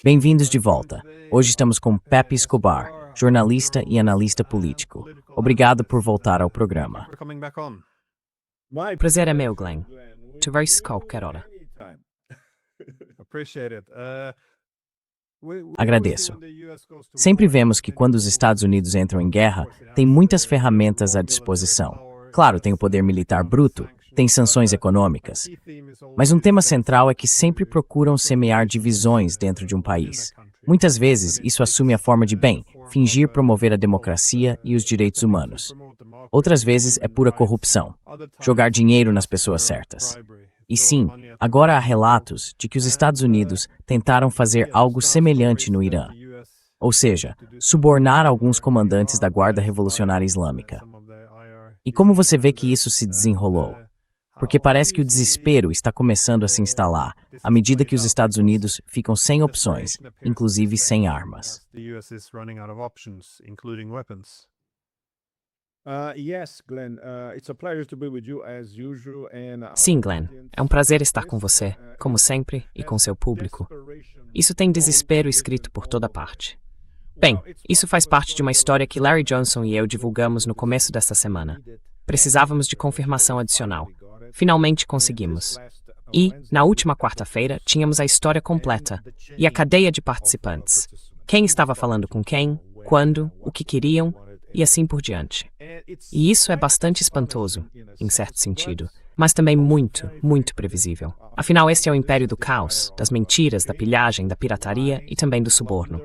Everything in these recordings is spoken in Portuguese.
Bem-vindos de volta. Hoje estamos com Pepe Escobar, jornalista e analista político. Obrigado por voltar ao programa. O prazer é meu, Glenn. Te vejo qualquer hora. Agradeço. Sempre vemos que quando os Estados Unidos entram em guerra, tem muitas ferramentas à disposição. Claro, tem o poder militar bruto, tem sanções econômicas. Mas um tema central é que sempre procuram semear divisões dentro de um país. Muitas vezes, isso assume a forma de, fingir promover a democracia e os direitos humanos. Outras vezes, é pura corrupção. Jogar dinheiro nas pessoas certas. E sim, agora há relatos de que os Estados Unidos tentaram fazer algo semelhante no Irã. Ou seja, subornar alguns comandantes da Guarda Revolucionária Islâmica. E como você vê que isso se desenrolou? Porque parece que o desespero está começando a se instalar, à medida que os Estados Unidos ficam sem opções, inclusive sem armas. Sim, Glenn. É um prazer estar com você, como sempre, e com seu público. Isso tem desespero escrito por toda parte. Bem, isso faz parte de uma história que Larry Johnson e eu divulgamos no começo desta semana. Precisávamos de confirmação adicional. Finalmente conseguimos. E, na última quarta-feira, tínhamos a história completa e a cadeia de participantes. Quem estava falando com quem, quando, o que queriam e assim por diante. E isso é bastante espantoso, em certo sentido, mas também muito, muito previsível. Afinal, este é o império do caos, das mentiras, da pilhagem, da pirataria e também do suborno.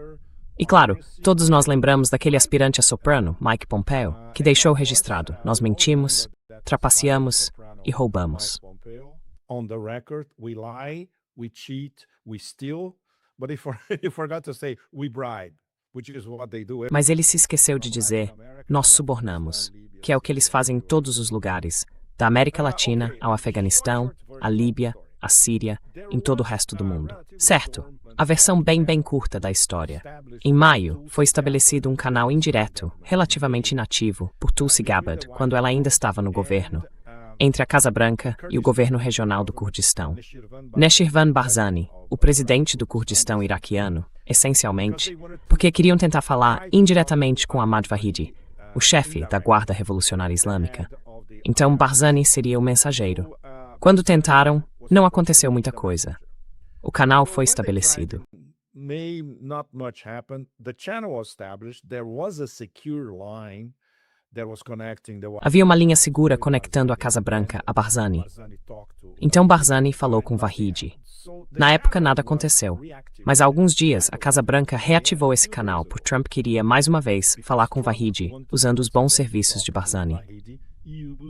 E claro, todos nós lembramos daquele aspirante a soprano, Mike Pompeo, que deixou registrado: nós mentimos, trapaceamos e roubamos. Mas ele se esqueceu de dizer: nós subornamos, que é o que eles fazem em todos os lugares, da América Latina ao Afeganistão, à Líbia, à Síria, em todo o resto do mundo. Certo, a versão bem curta da história. Em maio, foi estabelecido um canal indireto, relativamente inativo, por Tulsi Gabbard, quando ela ainda estava no governo, entre a Casa Branca e o governo regional do Kurdistão. Neshirvan Barzani, o presidente do Kurdistão iraquiano, essencialmente, porque queriam tentar falar indiretamente com Ahmad Vahidi, o chefe da Guarda Revolucionária Islâmica. Então Barzani seria o mensageiro. Quando tentaram, não aconteceu muita coisa. O canal foi estabelecido. Havia uma linha segura conectando a Casa Branca a Barzani. Então Barzani falou com Vahidi. Na época nada aconteceu, mas há alguns dias a Casa Branca reativou esse canal porque Trump queria mais uma vez falar com Vahidi, usando os bons serviços de Barzani.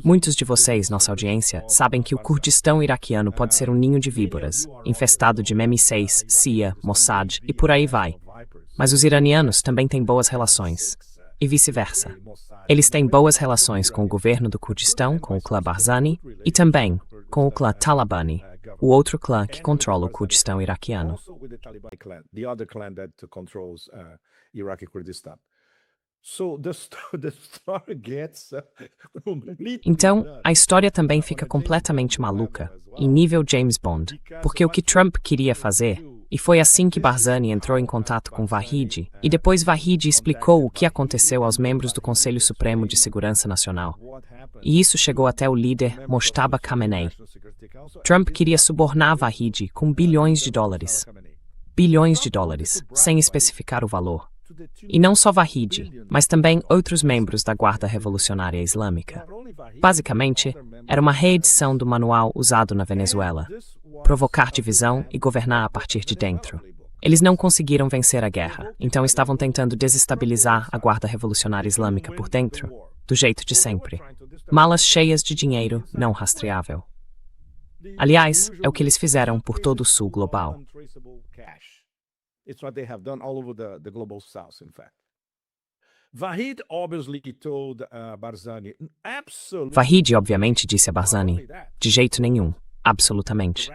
Muitos de vocês, nossa audiência, sabem que o Kurdistão iraquiano pode ser um ninho de víboras, infestado de MI6, CIA, Mossad e por aí vai. Mas os iranianos também têm boas relações. E vice-versa. Eles têm boas relações com o governo do Kurdistão, com o clã Barzani, e também com o clã Talabani, o outro clã que controla o Kurdistão iraquiano. Então, a história também fica completamente maluca, em nível James Bond, porque o que Trump queria fazer, e foi assim que Barzani entrou em contato com Vahidi, e depois Vahidi explicou o que aconteceu aos membros do Conselho Supremo de Segurança Nacional. E isso chegou até o líder Mojtaba Khamenei. Trump queria subornar Vahidi com bilhões de dólares. Bilhões de dólares, sem especificar o valor. E não só Vahidi, mas também outros membros da Guarda Revolucionária Islâmica. Basicamente, era uma reedição do manual usado na Venezuela: provocar divisão e governar a partir de dentro. Eles não conseguiram vencer a guerra, então estavam tentando desestabilizar a Guarda Revolucionária Islâmica por dentro, do jeito de sempre. Malas cheias de dinheiro não rastreável. Aliás, é o que eles fizeram por todo o sul global. It's what they have done all over the global south, in fact. Vahid obviously told Barzani, Vahidi obviamente disse a Barzani: de jeito nenhum, absolutamente.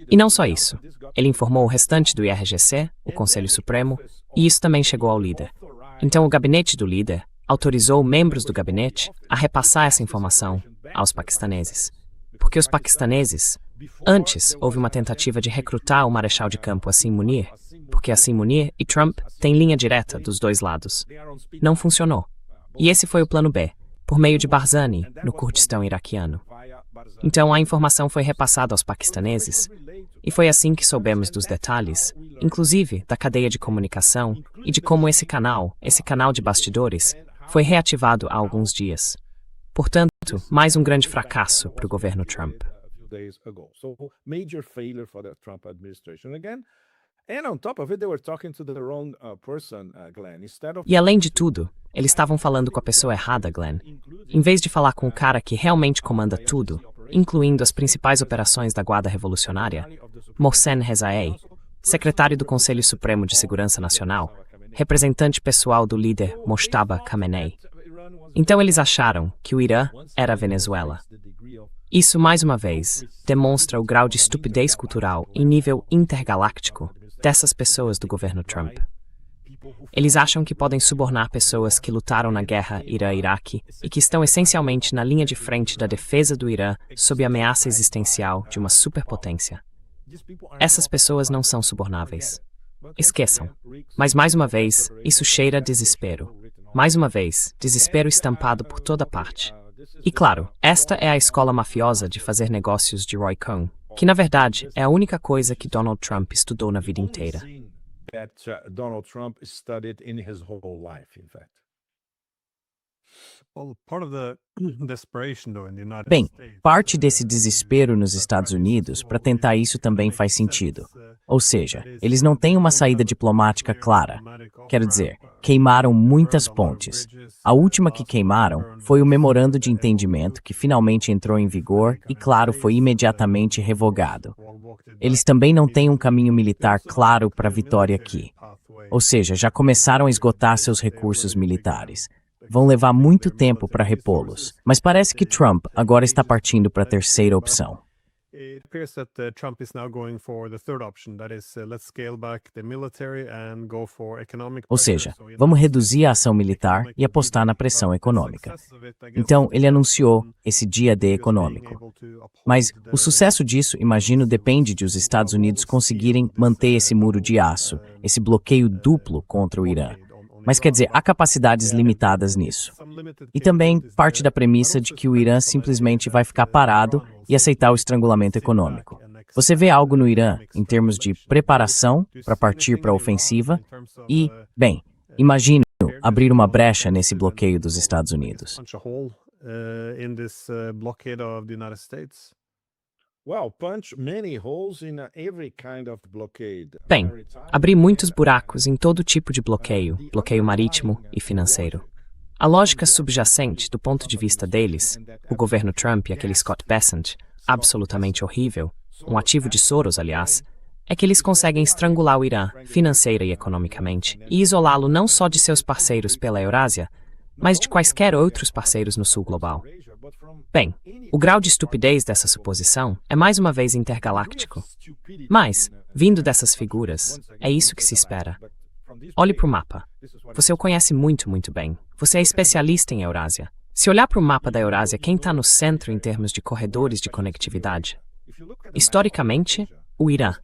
E não só isso, ele informou o restante do IRGC, o Conselho Supremo, e isso também chegou ao líder. Então o gabinete do líder autorizou membros do gabinete a repassar essa informação aos paquistaneses. Porque os paquistaneses, Antes, houve uma tentativa de recrutar o Marechal de Campo Assim Munir, porque Assim Munir e Trump têm linha direta dos dois lados. Não funcionou. E esse foi o plano B, por meio de Barzani, no Kurdistão iraquiano. Então a informação foi repassada aos paquistaneses, e foi assim que soubemos dos detalhes, inclusive da cadeia de comunicação e de como esse canal de bastidores, foi reativado há alguns dias. Portanto, mais um grande fracasso para o governo Trump. Days ago. So major failure for the Trump administration again. And on top of it, they were talking to the wrong person, Glenn. Instead of E além de tudo, eles estavam falando com a pessoa errada, Glenn. Em vez de falar com o cara que realmente comanda tudo, incluindo as principais operações da Guarda Revolucionária, Mohsen Rezaei, secretário do Conselho Supremo de Segurança Nacional, representante pessoal do líder Mojtaba Khamenei. Então eles acharam que o Irã era a Venezuela. Isso, mais uma vez, demonstra o grau de estupidez cultural em nível intergaláctico dessas pessoas do governo Trump. Eles acham que podem subornar pessoas que lutaram na guerra Irã-Iraque e que estão essencialmente na linha de frente da defesa do Irã sob a ameaça existencial de uma superpotência. Essas pessoas não são subornáveis. Esqueçam. Mas, mais uma vez, isso cheira a desespero. Mais uma vez, desespero estampado por toda parte. E claro, esta é a escola mafiosa de fazer negócios de Roy Cohn, que na verdade é a única coisa que Donald Trump estudou na vida inteira. that Donald Trump studied in his whole life, in fact. Well, part of the desperation, though, in the United Bem, States, parte desse desespero nos Estados Unidos para tentar isso também faz sentido. Ou seja, eles não têm uma saída diplomática clara. Quero dizer, queimaram muitas pontes. A última que queimaram foi o memorando de entendimento que finalmente entrou em vigor e, claro, foi imediatamente revogado. Eles também não têm um caminho militar claro para a vitória aqui. Ou seja, já começaram a esgotar seus recursos militares. Vão levar muito tempo para repô-los. Mas parece que Trump agora está partindo para a terceira opção. It appears that Trump is now going for the third option, that is, let's scale back the military and go for economic Ou pressure. seja, vamos reduzir a ação militar e apostar na pressão econômica. Então, ele anunciou esse dia D econômico. Mas o sucesso disso, imagino, depende de os Estados Unidos conseguirem manter esse muro de aço, esse bloqueio duplo contra o Irã. Mas quer dizer, há capacidades limitadas nisso. E também parte da premissa de que o Irã simplesmente vai ficar parado e aceitar o estrangulamento econômico. Você vê algo no Irã em termos de preparação para partir para a ofensiva e, bem, imagino abrir uma brecha nesse bloqueio dos Estados Unidos. Punch a hole in this blockade of the United States. Well, punch many holes in every kind of blockade. Bem, abri muitos buracos em todo tipo de bloqueio, bloqueio marítimo e financeiro. A lógica subjacente, do ponto de vista deles, o governo Trump e aquele Scott Bessent, absolutamente horrível, um ativo de Soros, aliás, é que eles conseguem estrangular o Irã, financeira e economicamente, e isolá-lo não só de seus parceiros pela Eurásia, mas de quaisquer outros parceiros no sul global. Bem, o grau de estupidez dessa suposição é mais uma vez intergaláctico. Mas, vindo dessas figuras, é isso que se espera. Olhe para o mapa. Você o conhece muito, muito bem. Você é especialista em Eurásia. Se olhar para o mapa da Eurásia, quem está no centro em termos de corredores de conectividade? Historicamente, o Irã.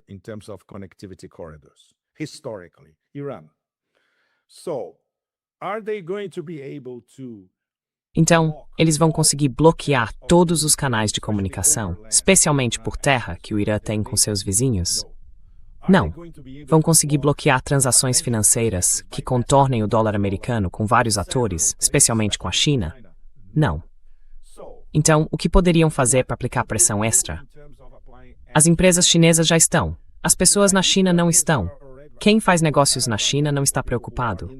In terms of connectivity corridors, historically, Iran. So, are they going to be able to Então, eles vão conseguir bloquear todos os canais de comunicação, especialmente por terra, que o Irã tem com seus vizinhos? Não. Vão conseguir bloquear transações financeiras que contornem o dólar americano com vários atores, especialmente com a China? Não. Então, o que poderiam fazer para aplicar pressão extra? As empresas chinesas já estão. As pessoas na China não estão. Quem faz negócios na China não está preocupado.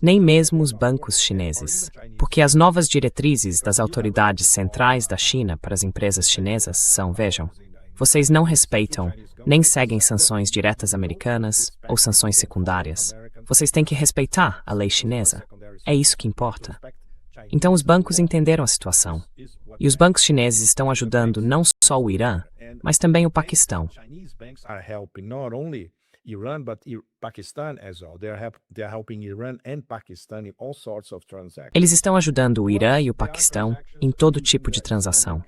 Nem mesmo os bancos chineses. Porque as novas diretrizes das autoridades centrais da China para as empresas chinesas são, vejam, vocês não respeitam nem seguem sanções diretas americanas ou sanções secundárias. Vocês têm que respeitar a lei chinesa. É isso que importa. Então os bancos entenderam a situação. E os bancos chineses estão ajudando não só o Irã, mas também o Paquistão. Iran, but Pakistan as well. They are helping Iran and Pakistan in all sorts of transactions. Eles estão ajudando o Irã e o Paquistão em todo tipo de transação.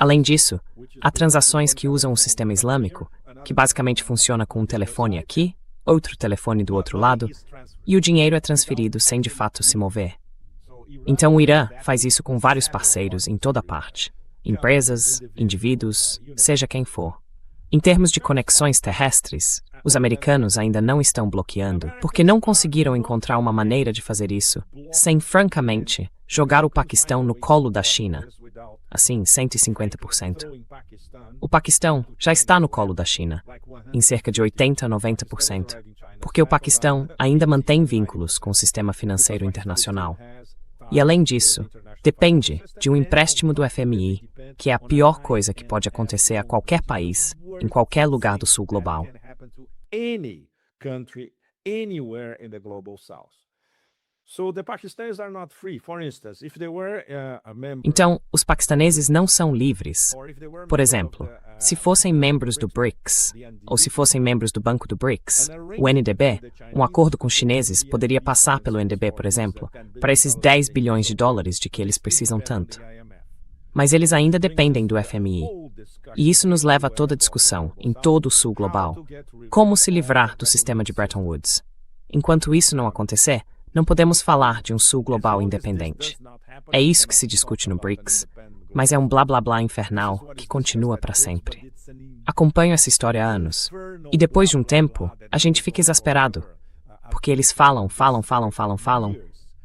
Além disso, há transações que usam o sistema islâmico, que basicamente funciona com um telefone aqui, outro telefone do outro lado, e o dinheiro é transferido sem de fato se mover. Então o Irã faz isso com vários parceiros em toda parte, empresas, indivíduos, seja quem for. Em termos de conexões terrestres, os americanos ainda não estão bloqueando, porque não conseguiram encontrar uma maneira de fazer isso, sem, francamente, jogar o Paquistão no colo da China. Assim, 150%. O Paquistão já está no colo da China, em cerca de 80% a 90%, porque o Paquistão ainda mantém vínculos com o sistema financeiro internacional. E além disso, depende de um empréstimo do FMI, que é a pior coisa que pode acontecer a qualquer país, em qualquer lugar do sul global. Any country, anywhere in the global south. So the Pakistanis are not free. For instance, if they were a member, Então, os paquistaneses não são livres. or if they were Por member exemplo, of the, se fossem membros do BRICS, ou se fossem membros do Banco do BRICS, o NDB, um acordo com os chineses poderia passar pelo NDB, por exemplo, para esses 10 bilhões de dólares de que eles precisam tanto. Mas eles ainda dependem do FMI. E isso nos leva a toda a discussão, em todo o sul global. Como se livrar do sistema de Bretton Woods? Enquanto isso não acontecer, não podemos falar de um sul global independente. É isso que se discute no BRICS, mas é um blá blá blá infernal que continua para sempre. Acompanho essa história há anos, e depois de um tempo, a gente fica exasperado, porque eles falam,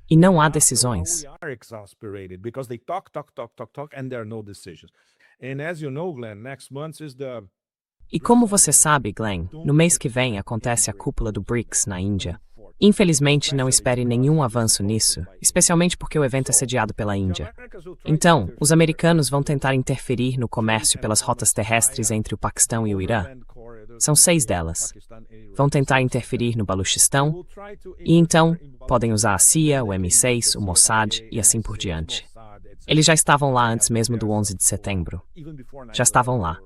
e não há decisões. We are exasperated because they talk, and there are no decisions. And as you know, Glenn, next month is the E como você sabe, Glenn, no mês que vem acontece a cúpula do BRICS na Índia. Infelizmente, não espere nenhum avanço nisso, especialmente porque o evento é sediado pela Índia. Então, os americanos vão tentar interferir no comércio pelas rotas terrestres entre o Paquistão e o Irã. São 6 delas. Vão tentar interferir no Baluchistão, e então podem usar a CIA, o MI6, o Mossad e assim por diante. Eles já estavam lá antes mesmo do 11 de setembro. Já estavam lá.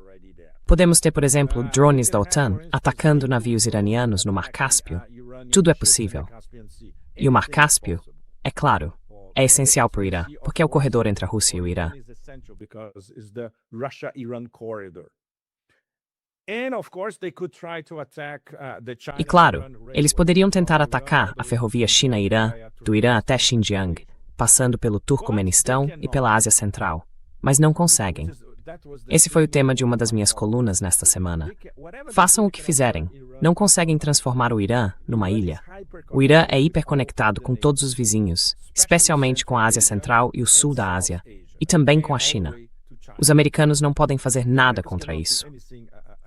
Podemos ter, por exemplo, drones da OTAN atacando navios iranianos no Mar Cáspio. Tudo é possível. E o Mar Cáspio, é claro, é essencial para o Irã, porque é o corredor entre a Rússia e o Irã. E claro, eles poderiam tentar atacar a ferrovia China-Irã, do Irã até Xinjiang, passando pelo Turcomenistão e pela Ásia Central, mas não conseguem. Esse foi o tema de uma das minhas colunas nesta semana. Façam o que fizerem, não conseguem transformar o Irã numa ilha. O Irã é hiperconectado com todos os vizinhos, especialmente com a Ásia Central e o sul da Ásia, e também com a China. Os americanos não podem fazer nada contra isso.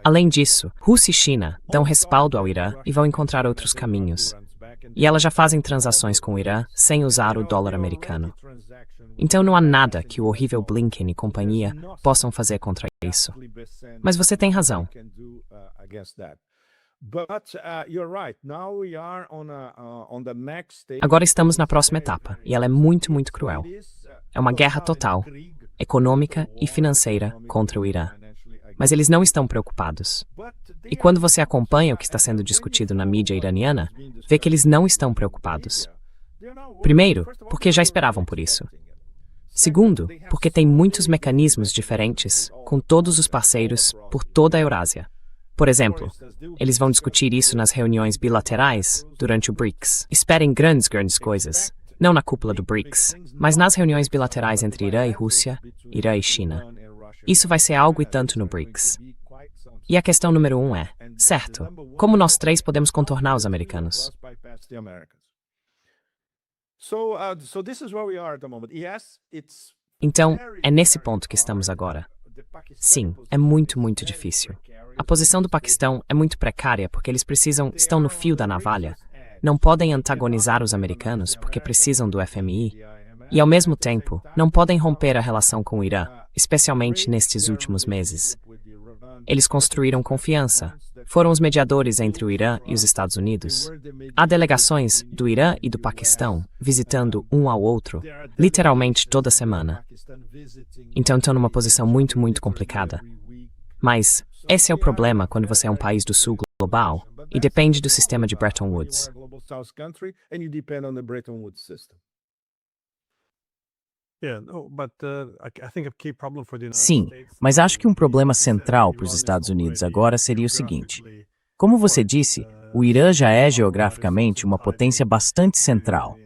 Além disso, Rússia e China dão respaldo ao Irã e vão encontrar outros caminhos. E elas já fazem transações com o Irã sem usar o dólar americano. Então não há nada que o horrível Blinken e companhia possam fazer contra isso. Mas você tem razão. Agora estamos na próxima etapa, e ela é muito, muito cruel. É uma guerra total, econômica e financeira contra o Irã. Mas eles não estão preocupados. E quando você acompanha o que está sendo discutido na mídia iraniana, vê que eles não estão preocupados. Primeiro, porque já esperavam por isso. Segundo, porque tem muitos mecanismos diferentes com todos os parceiros por toda a Eurásia. Por exemplo, eles vão discutir isso nas reuniões bilaterais durante o BRICS. Esperem grandes coisas. Não na cúpula do BRICS, mas nas reuniões bilaterais entre Irã e Rússia, Irã e China. Isso vai ser algo e tanto no BRICS. E a questão número 1 é, certo, como nós três podemos contornar os americanos? Então, é nesse ponto que estamos agora. Sim, é muito, muito difícil. A posição do Paquistão é muito precária porque eles estão no fio da navalha. Não podem antagonizar os americanos porque precisam do FMI. E, ao mesmo tempo, não podem romper a relação com o Irã, especialmente nestes últimos meses. Eles construíram confiança. Foram os mediadores entre o Irã e os Estados Unidos. Há delegações do Irã e do Paquistão visitando um ao outro, literalmente toda semana. Então estão numa posição muito, muito complicada. Mas esse é o problema quando você é um país do sul global e depende do sistema de Bretton Woods. Sim, mas acho que um problema central para os Estados Unidos agora seria o seguinte. Como você disse, o Irã já é geograficamente uma potência bastante central,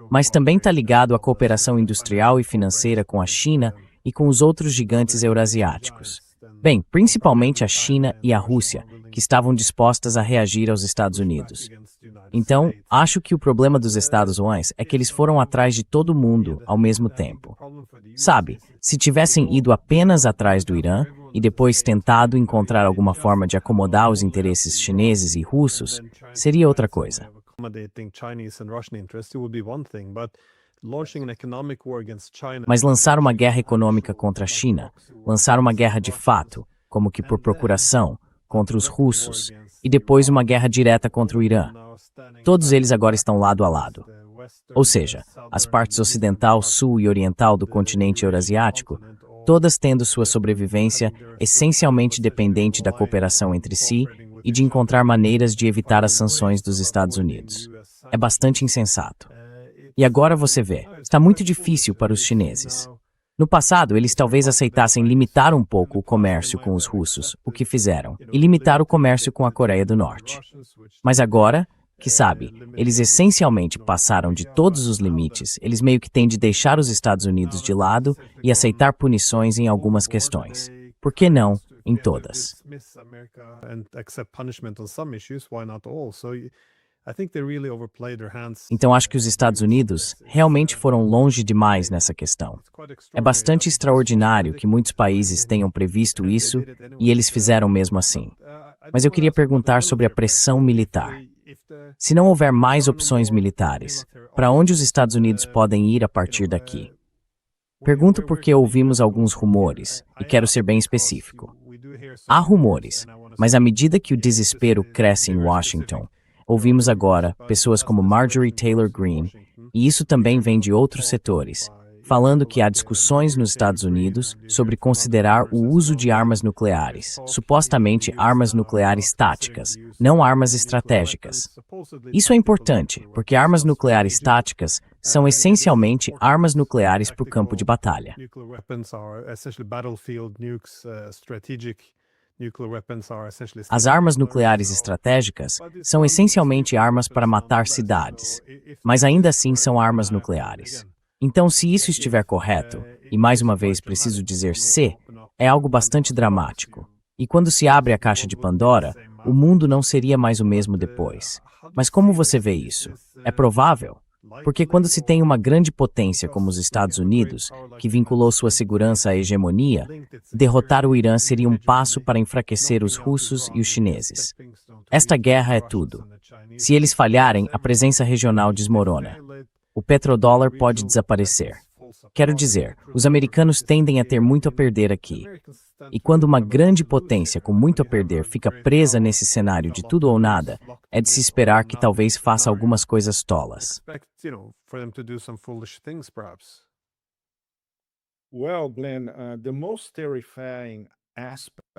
mas também está ligado à cooperação industrial e financeira com a China e com os outros gigantes eurasiáticos. Bem, principalmente a China e a Rússia, que estavam dispostas a reagir aos Estados Unidos. Então, acho que o problema dos Estados Unidos é que eles foram atrás de todo mundo ao mesmo tempo. Sabe, se tivessem ido apenas atrás do Irã e depois tentado encontrar alguma forma de acomodar os interesses chineses e russos, seria outra coisa. Mas lançar uma guerra econômica contra a China, lançar uma guerra de fato, como que por procuração, contra os russos, e depois uma guerra direta contra o Irã. Todos eles agora estão lado a lado. Ou seja, as partes ocidental, sul e oriental do continente eurasiático, todas tendo sua sobrevivência essencialmente dependente da cooperação entre si e de encontrar maneiras de evitar as sanções dos Estados Unidos. É bastante insensato. E agora você vê, está muito difícil para os chineses. No passado, eles talvez aceitassem limitar um pouco o comércio com os russos, o que fizeram, e limitar o comércio com a Coreia do Norte. Mas agora, que sabe, eles essencialmente passaram de todos os limites, eles meio que têm de deixar os Estados Unidos de lado e aceitar punições em algumas questões. Por que não em todas? Então acho que os Estados Unidos realmente foram longe demais nessa questão. É bastante extraordinário que muitos países tenham previsto isso e eles fizeram mesmo assim. Mas eu queria perguntar sobre a pressão militar. Se não houver mais opções militares, para onde os Estados Unidos podem ir a partir daqui? Pergunto porque ouvimos alguns rumores, e quero ser bem específico. Há rumores, mas à medida que o desespero cresce em Washington, ouvimos agora pessoas como Marjorie Taylor Greene, e isso também vem de outros setores, falando que há discussões nos Estados Unidos sobre considerar o uso de armas nucleares, supostamente armas nucleares táticas, não armas estratégicas. Isso é importante, porque armas nucleares táticas são essencialmente armas nucleares para o campo de batalha. As armas nucleares estratégicas são essencialmente armas para matar cidades, mas ainda assim são armas nucleares. Então, se isso estiver correto, e mais uma vez preciso dizer se, é algo bastante dramático. E quando se abre a caixa de Pandora, o mundo não seria mais o mesmo depois. Mas como você vê isso? É provável? Porque quando se tem uma grande potência como os Estados Unidos, que vinculou sua segurança à hegemonia, derrotar o Irã seria um passo para enfraquecer os russos e os chineses. Esta guerra é tudo. Se eles falharem, a presença regional desmorona. O petrodólar pode desaparecer. Quero dizer, os americanos tendem a ter muito a perder aqui. E quando uma grande potência com muito a perder fica presa nesse cenário de tudo ou nada, é de se esperar que talvez faça algumas coisas tolas.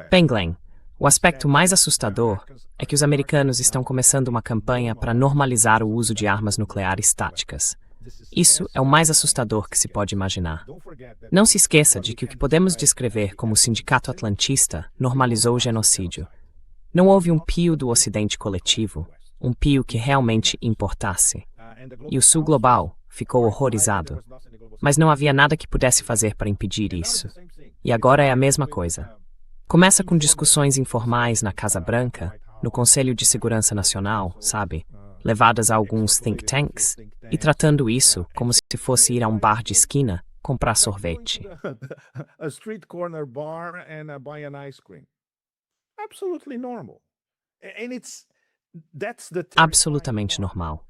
Bem, Glenn, o aspecto mais assustador é que os americanos estão começando uma campanha para normalizar o uso de armas nucleares táticas. Isso é o mais assustador que se pode imaginar. Não se esqueça de que o que podemos descrever como o Sindicato Atlantista normalizou o genocídio. Não houve um pio do Ocidente coletivo, um pio que realmente importasse. E o Sul global ficou horrorizado. Mas não havia nada que pudesse fazer para impedir isso. E agora é a mesma coisa. Começa com discussões informais na Casa Branca, no Conselho de Segurança Nacional, sabe? Levadas a alguns think tanks, e tratando isso como se fosse ir a um bar de esquina comprar sorvete. Absolutamente normal.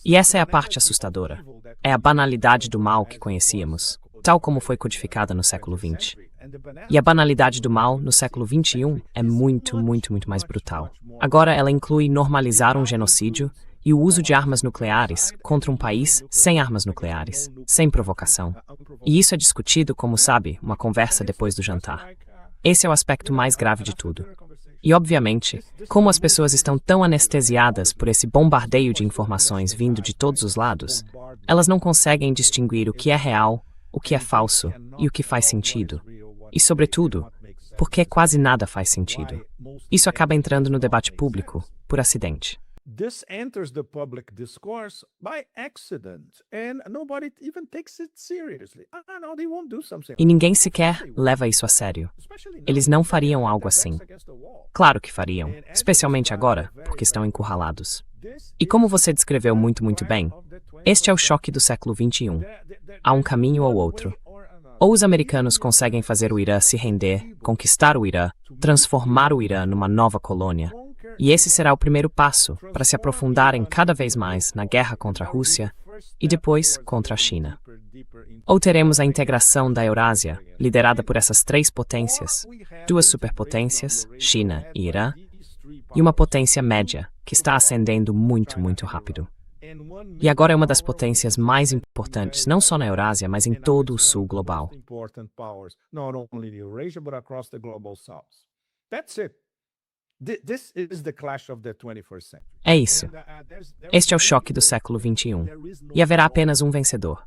E essa é a parte assustadora. É a banalidade do mal que conhecíamos, tal como foi codificada no século XX. E a banalidade do mal no século XXI é muito, muito, muito mais brutal. Agora ela inclui normalizar um genocídio e o uso de armas nucleares contra um país sem armas nucleares, sem provocação. E isso é discutido como, sabe, uma conversa depois do jantar. Esse é o aspecto mais grave de tudo. E, obviamente, como as pessoas estão tão anestesiadas por esse bombardeio de informações vindo de todos os lados, elas não conseguem distinguir o que é real o que é falso e o que faz sentido. E, sobretudo, por que quase nada faz sentido. Isso acaba entrando no debate público por acidente. This enters the public discourse by accident, and nobody even takes it seriously. No, they won't do something. E ninguém sequer leva isso a sério. Eles não fariam algo assim. Claro que fariam, especialmente agora, porque estão encurralados. E como você descreveu muito bem, este é o choque do século XXI. Há um caminho ou outro. Ou os americanos conseguem fazer o Irã se render, conquistar o Irã, transformar o Irã numa nova colônia, e esse será o primeiro passo para se aprofundarem cada vez mais na guerra contra a Rússia e depois contra a China. Ou teremos a integração da Eurásia, liderada por essas três potências, duas superpotências, China e Irã, e uma potência média, que está ascendendo muito rápido. E agora é uma das potências mais importantes, não só na Eurásia, mas em todo o sul global. É isso. Este é o choque do século XXI. E haverá apenas um vencedor.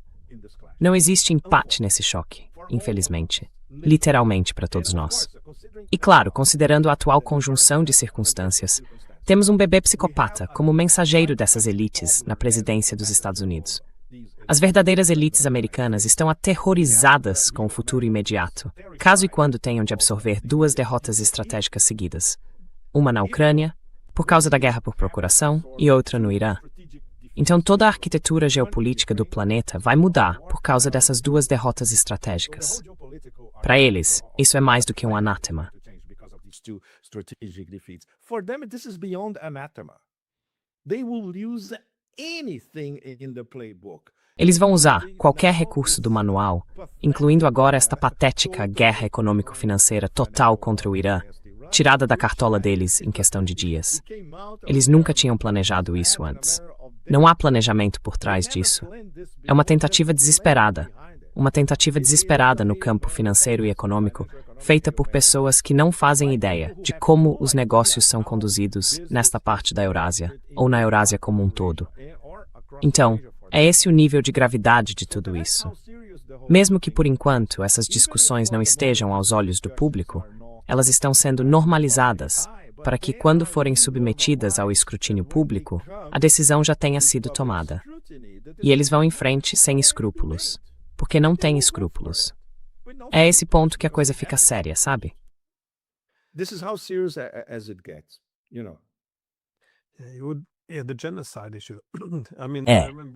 Não existe empate nesse choque, infelizmente. Literalmente para todos nós. E claro, considerando a atual conjunção de circunstâncias, temos um bebê psicopata como mensageiro dessas elites na presidência dos Estados Unidos. As verdadeiras elites americanas estão aterrorizadas com o futuro imediato, caso e quando tenham de absorver duas derrotas estratégicas seguidas. Uma na Ucrânia, por causa da guerra por procuração, e outra no Irã. Então toda a arquitetura geopolítica do planeta vai mudar por causa dessas duas derrotas estratégicas. Para eles, isso é mais do que um anátema. For them, this is beyond anathema. They will use anything in the playbook. Eles vão usar qualquer recurso do manual, incluindo agora esta patética guerra econômico-financeira total contra o Irã, tirada da cartola deles em questão de dias. Eles nunca tinham planejado isso antes. Não há planejamento por trás disso. É uma tentativa desesperada no campo financeiro e econômico, feita por pessoas que não fazem ideia de como os negócios são conduzidos nesta parte da Eurásia, ou na Eurásia como um todo. Então, é esse o nível de gravidade de tudo isso. Mesmo que por enquanto essas discussões não estejam aos olhos do público, elas estão sendo normalizadas para que, quando forem submetidas ao escrutínio público, a decisão já tenha sido tomada. E eles vão em frente sem escrúpulos. Porque não tem escrúpulos. É esse ponto que a coisa fica séria, sabe? This is how serious as it gets, you know.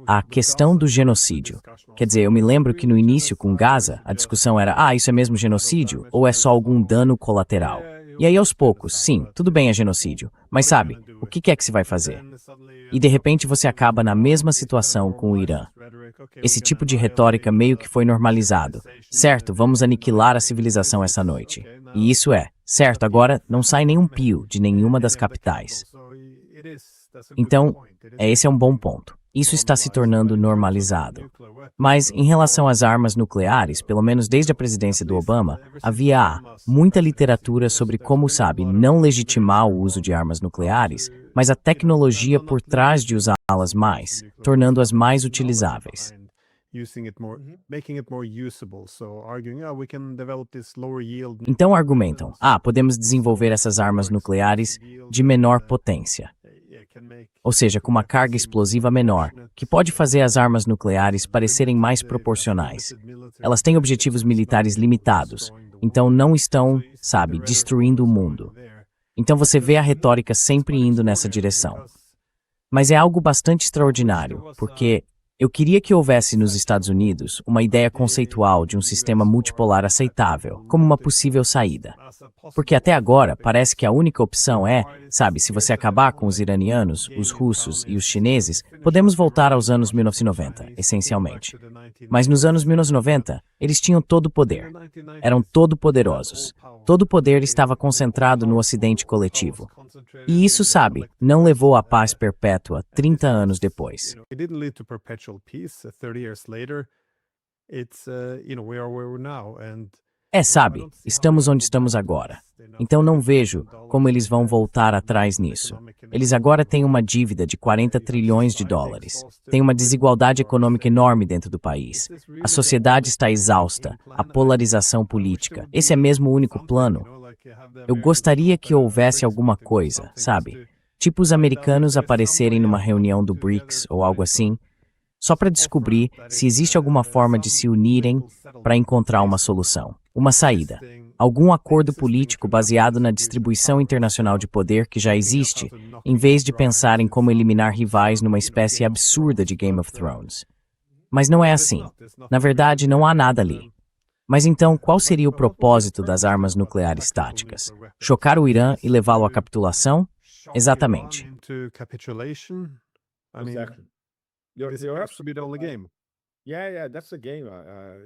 A questão do genocídio. Quer dizer, eu me lembro que no início com Gaza, a discussão era, isso é mesmo genocídio ou é só algum dano colateral? E aí aos poucos, sim, tudo bem é genocídio, mas sabe, o que é que se vai fazer? E de repente você acaba na mesma situação com o Irã. Esse tipo de retórica meio que foi normalizado. Certo, vamos aniquilar a civilização essa noite. E isso certo, agora não sai nenhum pio de nenhuma das capitais. Então, esse é um bom ponto. Isso está se tornando normalizado. Mas, em relação às armas nucleares, pelo menos desde a presidência do Obama, havia muita literatura sobre como, não legitimar o uso de armas nucleares, mas a tecnologia por trás de usá-las mais, tornando-as mais utilizáveis. Então argumentam, podemos desenvolver essas armas nucleares de menor potência. Ou seja, com uma carga explosiva menor, que pode fazer as armas nucleares parecerem mais proporcionais. Elas têm objetivos militares limitados, então não estão, destruindo o mundo. Então você vê a retórica sempre indo nessa direção. Mas é algo bastante extraordinário, porque eu queria que houvesse nos Estados Unidos uma ideia conceitual de um sistema multipolar aceitável, como uma possível saída. Porque até agora parece que a única opção é, se você acabar com os iranianos, os russos e os chineses, podemos voltar aos anos 1990, essencialmente. Mas nos anos 1990, eles tinham todo o poder. Eram todo-poderosos. Todo o poder estava concentrado no Ocidente coletivo. E isso, não levou à paz perpétua 30 anos depois. Sabe, estamos onde estamos agora. Então não vejo como eles vão voltar atrás nisso. Eles agora têm uma dívida de 40 trilhões de dólares. Tem uma desigualdade econômica enorme dentro do país. A sociedade está exausta, a polarização política. Esse é mesmo o único plano. Eu gostaria que houvesse alguma coisa, sabe? Tipo os americanos aparecerem numa reunião do BRICS ou algo assim, só para descobrir se existe alguma forma de se unirem para encontrar uma solução, uma saída. Algum acordo político baseado na distribuição internacional de poder que já existe, em vez de pensar em como eliminar rivais numa espécie absurda de Game of Thrones. Mas não é assim. Na verdade, não há nada ali. Mas então, qual seria o propósito das armas nucleares táticas? Chocar o Irã e levá-lo à capitulação? Exatamente.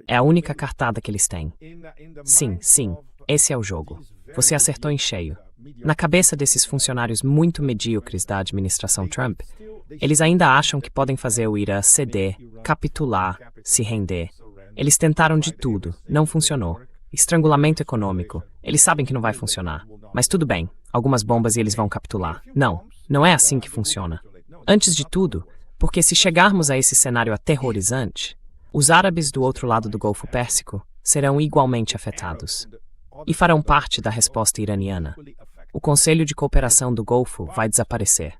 É a única cartada que eles têm. Sim, esse é o jogo. Você acertou em cheio. Na cabeça desses funcionários muito medíocres da administração Trump, eles ainda acham que podem fazer o Irã ceder, capitular, se render. Eles tentaram de tudo, não funcionou. Estrangulamento econômico, eles sabem que não vai funcionar. Mas tudo bem, algumas bombas e eles vão capitular. Não é assim que funciona. Antes de tudo, porque se chegarmos a esse cenário aterrorizante, os árabes do outro lado do Golfo Pérsico serão igualmente afetados e farão parte da resposta iraniana. O Conselho de Cooperação do Golfo vai desaparecer.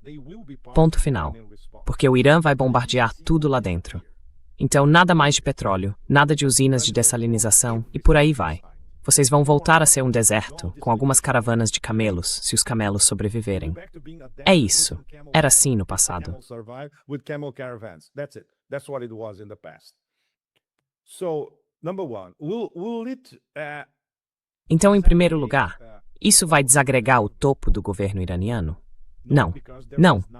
Ponto final. Porque o Irã vai bombardear tudo lá dentro. Então, nada mais de petróleo, nada de usinas de dessalinização e por aí vai. Vocês vão voltar a ser um deserto, com algumas caravanas de camelos, se os camelos sobreviverem. É isso. Era assim no passado. Então, em primeiro lugar, isso vai desagregar o topo do governo iraniano? Não,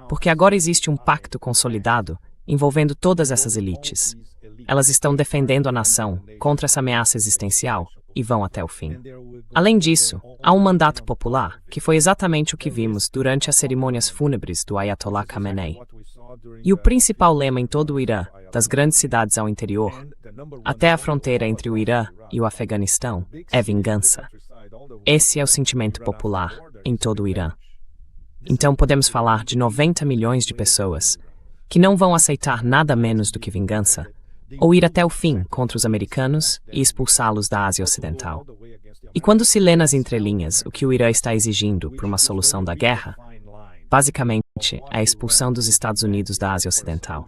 porque agora existe um pacto consolidado envolvendo todas essas elites. Elas estão defendendo a nação contra essa ameaça existencial e vão até o fim. Além disso, há um mandato popular, que foi exatamente o que vimos durante as cerimônias fúnebres do Ayatollah Khamenei. E o principal lema em todo o Irã, das grandes cidades ao interior, até a fronteira entre o Irã e o Afeganistão, é vingança. Esse é o sentimento popular em todo o Irã. Então podemos falar de 90 milhões de pessoas que não vão aceitar nada menos do que vingança, ou ir até o fim contra os americanos e expulsá-los da Ásia Ocidental. E quando se lê nas entrelinhas o que o Irã está exigindo para uma solução da guerra, basicamente é a expulsão dos Estados Unidos da Ásia Ocidental.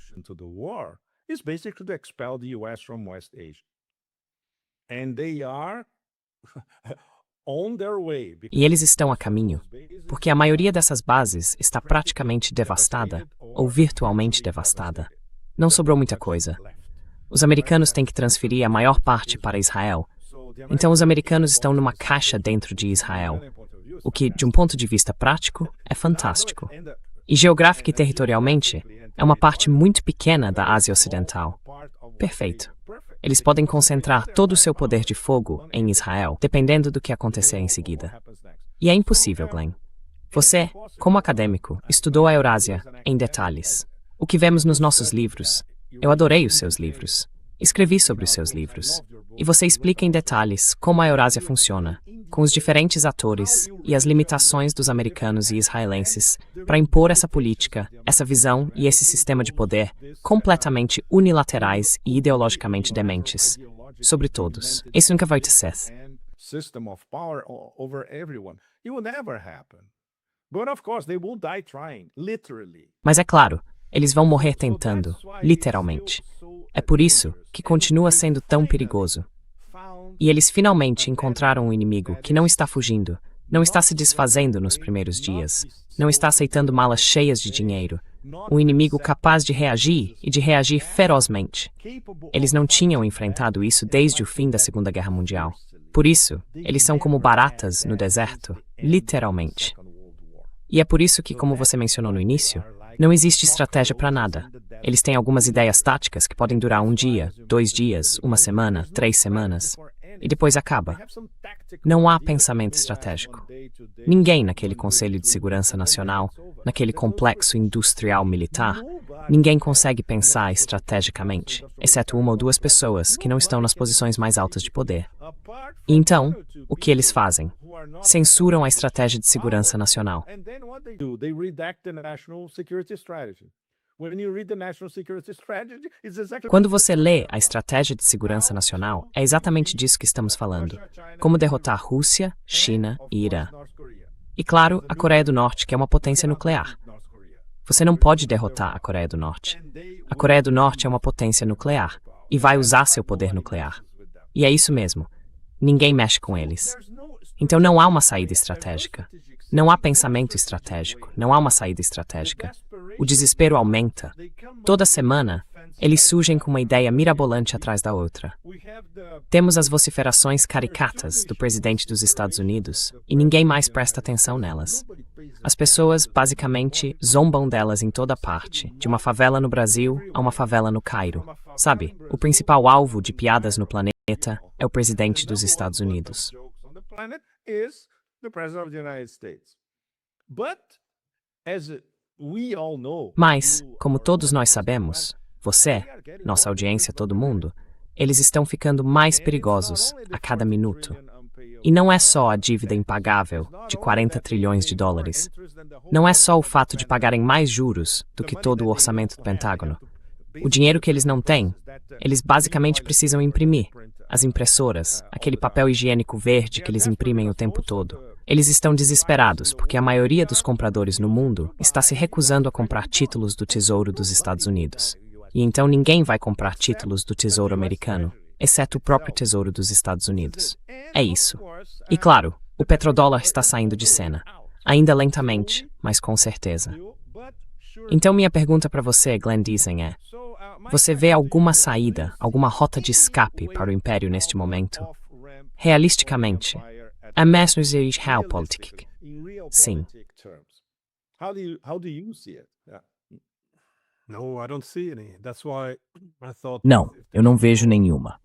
E eles estão a caminho, porque a maioria dessas bases está praticamente devastada, ou virtualmente devastada. Não sobrou muita coisa. Os americanos têm que transferir a maior parte para Israel. Então os americanos estão numa caixa dentro de Israel, o que, de um ponto de vista prático, é fantástico. E geográfica e territorialmente, é uma parte muito pequena da Ásia Ocidental. Perfeito. Eles podem concentrar todo o seu poder de fogo em Israel, dependendo do que acontecer em seguida. E é impossível, Glenn. Você, como acadêmico, estudou a Eurásia em detalhes. O que vemos nos nossos livros. Eu adorei os seus livros. Escrevi sobre os seus livros. E você explica em detalhes como a Eurásia funciona, com os diferentes atores e as limitações dos americanos e israelenses para impor essa política, essa visão e esse sistema de poder completamente unilaterais e ideologicamente dementes sobre todos. Isso nunca vai acontecer. Mas é claro, eles vão morrer tentando, literalmente. É por isso que continua sendo tão perigoso. E eles finalmente encontraram um inimigo que não está fugindo, não está se desfazendo nos primeiros dias, não está aceitando malas cheias de dinheiro, um inimigo capaz de reagir e de reagir ferozmente. Eles não tinham enfrentado isso desde o fim da Segunda Guerra Mundial. Por isso, eles são como baratas no deserto, literalmente. E é por isso que, como você mencionou no início, não existe estratégia para nada. Eles têm algumas ideias táticas que podem durar 1 dia, 2 dias, 1 semana, 3 semanas, e depois acaba. Não há pensamento estratégico. Ninguém naquele Conselho de Segurança Nacional, naquele complexo industrial militar, ninguém consegue pensar estrategicamente, exceto 1 ou 2 pessoas que não estão nas posições mais altas de poder. E então, o que eles fazem? Censuram a estratégia de segurança nacional. And then what they do, they redact the national security strategy. When you read the national security strategy, it's exactly Quando você lê a estratégia de segurança nacional, é exatamente disso que estamos falando. Como derrotar Rússia, China e Irã. E claro, a Coreia do Norte, que é uma potência nuclear. Você não pode derrotar a Coreia do Norte. A Coreia do Norte é uma potência nuclear e vai usar seu poder nuclear. E é isso mesmo. Ninguém mexe com eles. Então não há uma saída estratégica. Não há pensamento estratégico. Não há uma saída estratégica. O desespero aumenta. Toda semana, eles surgem com uma ideia mirabolante atrás da outra. Temos as vociferações caricatas do presidente dos Estados Unidos e ninguém mais presta atenção nelas. As pessoas, basicamente, zombam delas em toda parte, de uma favela no Brasil a uma favela no Cairo. Sabe, o principal alvo de piadas no planeta é o presidente dos Estados Unidos. Mas, como todos nós sabemos, você, nossa audiência, todo mundo, eles estão ficando mais perigosos a cada minuto. E não é só a dívida impagável de 40 trilhões de dólares. Não é só o fato de pagarem mais juros do que todo o orçamento do Pentágono. O dinheiro que eles não têm, eles basicamente precisam imprimir. As impressoras, aquele papel higiênico verde que eles imprimem o tempo todo. Eles estão desesperados porque a maioria dos compradores no mundo está se recusando a comprar títulos do Tesouro dos Estados Unidos. E então ninguém vai comprar títulos do Tesouro americano, exceto o próprio Tesouro dos Estados Unidos. É isso. E claro, o petrodólar está saindo de cena. Ainda lentamente, mas com certeza. Então minha pergunta para você, Glenn Diesen, é: você vê alguma saída, alguma rota de escape para o império neste momento? Realisticamente, a mesma realpolitik. Sim. Não, eu não vejo nenhuma.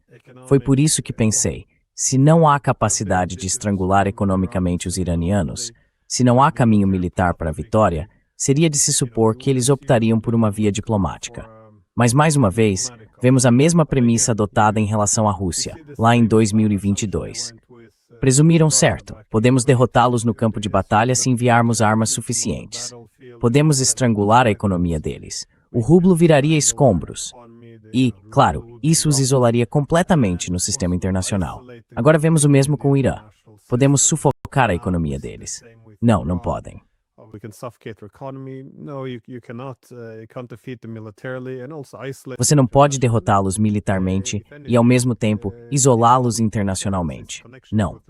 Foi por isso que pensei, se não há capacidade de estrangular economicamente os iranianos, se não há caminho militar para a vitória, seria de se supor que eles optariam por uma via diplomática. Mas, mais uma vez, vemos a mesma premissa adotada em relação à Rússia, lá em 2022. Presumiram certo, podemos derrotá-los no campo de batalha se enviarmos armas suficientes. Podemos estrangular a economia deles. O rublo viraria escombros. E, claro, isso os isolaria completamente no sistema internacional. Agora vemos o mesmo com o Irã. Podemos sufocar a economia deles. Não, não podem. Você não pode derrotá-los militarmente e, ao mesmo tempo, isolá-los internacionalmente. Não.